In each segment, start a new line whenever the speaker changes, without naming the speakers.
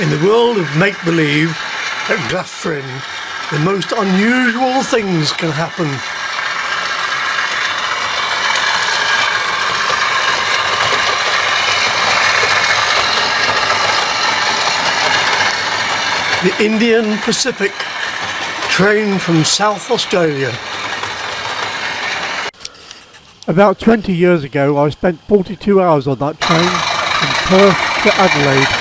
In the world of make-believe at Glasfryn, the most unusual things can happen. The Indian Pacific train from South Australia. About 20 years ago I spent 42 hours on that train from Perth to Adelaide.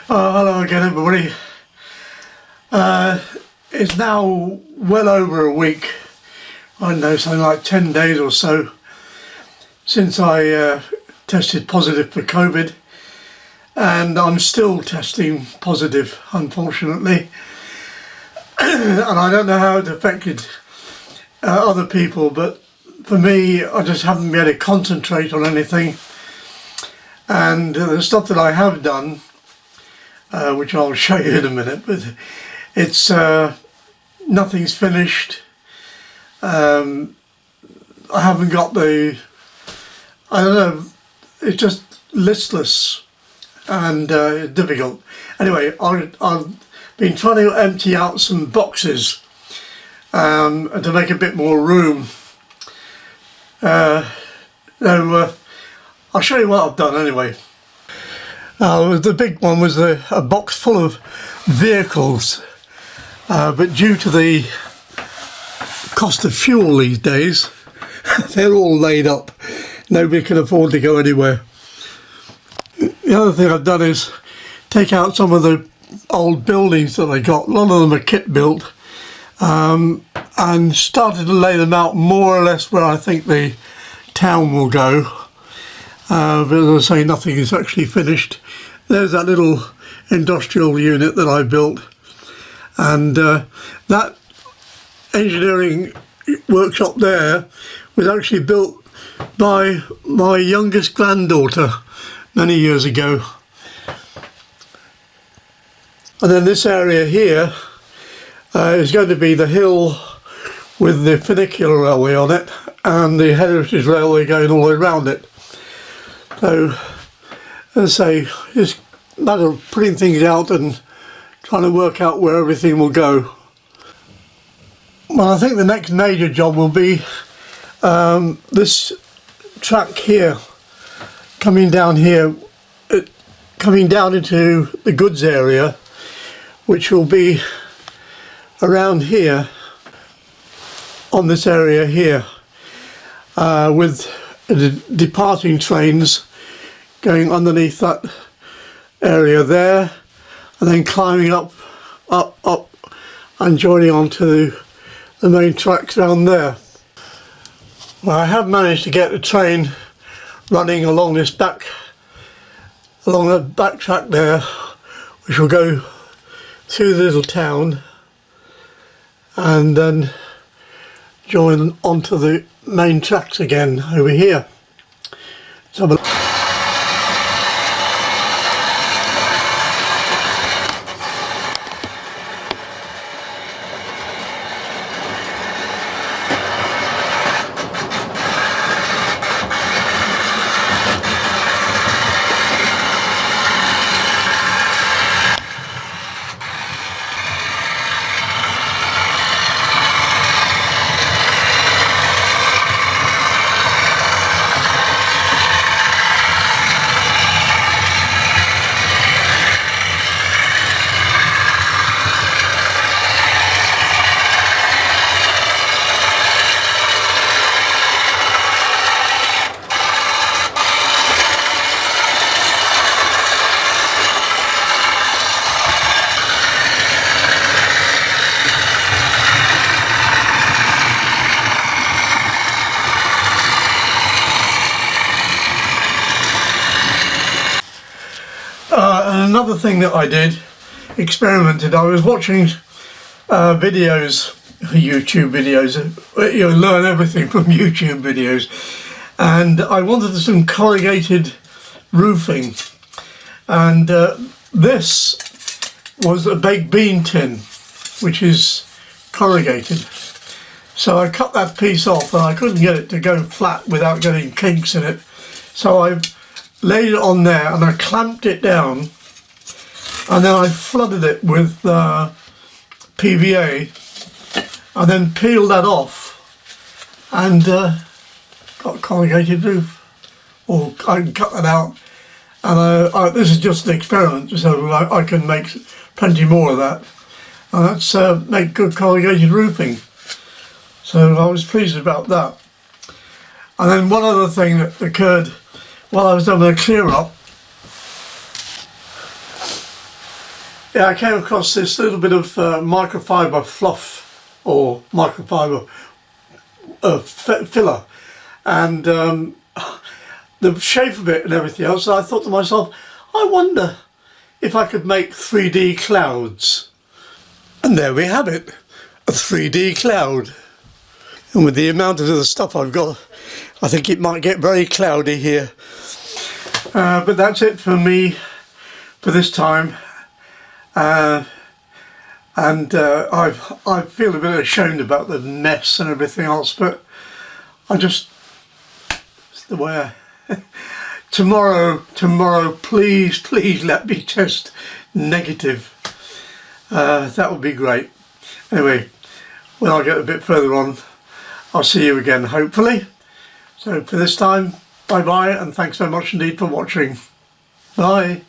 Hello again everybody. It's now well over a week, I don't know, something like 10 days or so since I tested positive for COVID, and I'm still testing positive, unfortunately. And I don't know how it affected other people, but for me I just haven't been able to concentrate on anything, and the stuff that I have done, which I'll show you in a minute, but it's nothing's finished. I haven't got the, I don't know, it's just listless and difficult. Anyway, I've been trying to empty out some boxes and to make a bit more room. I'll show you what I've done anyway. The big one was a box full of vehicles, but due to the cost of fuel these days, they're all laid up. Nobody can afford to go anywhere. The other thing I've done is take out some of the old buildings that I got. A lot of them are kit built, and started to lay them out more or less where I think the town will go. But as I say, nothing is actually finished. There's that little industrial unit that I built, and that engineering workshop there was actually built by my youngest granddaughter many years ago. And then this area here is going to be the hill with the funicular railway on it and the heritage railway going all the way around it. So, as I say, it's a matter of putting things out and trying to work out where everything will go. Well, I think the next major job will be this track here, coming down here, coming down into the goods area, which will be around here, on this area here, with the departing trains going underneath that area there, and then climbing up and joining onto the main tracks down there. Well, I have managed to get the train running along this back track there, which will go through the little town and then join onto the main tracks again over here. So and another thing that I did, experimented, I was watching videos, YouTube videos, you learn everything from YouTube videos, and I wanted some corrugated roofing, and this was a baked bean tin which is corrugated. So I cut that piece off and I couldn't get it to go flat without getting kinks in it. So I laid it on there and I clamped it down, and then I flooded it with PVA and then peeled that off and got a corrugated roof. Or I can cut that out, and this is just an experiment, so I can make plenty more of that. And that's make good corrugated roofing. So I was pleased about that. And then one other thing that occurred while I was doing a clear up, I came across this little bit of microfiber fluff, or microfiber filler, and the shape of it and everything else. And I thought to myself, I wonder if I could make 3D clouds. And there we have it, a 3D cloud. And with the amount of the stuff I've got, I think it might get very cloudy here. But that's it for me for this time. I feel a bit ashamed about the mess and everything else, but it's the way tomorrow, please let me test negative. That would be great. Anyway, when I get a bit further on, I'll see you again, hopefully. So for this time, bye bye, and thanks so much indeed for watching. Bye.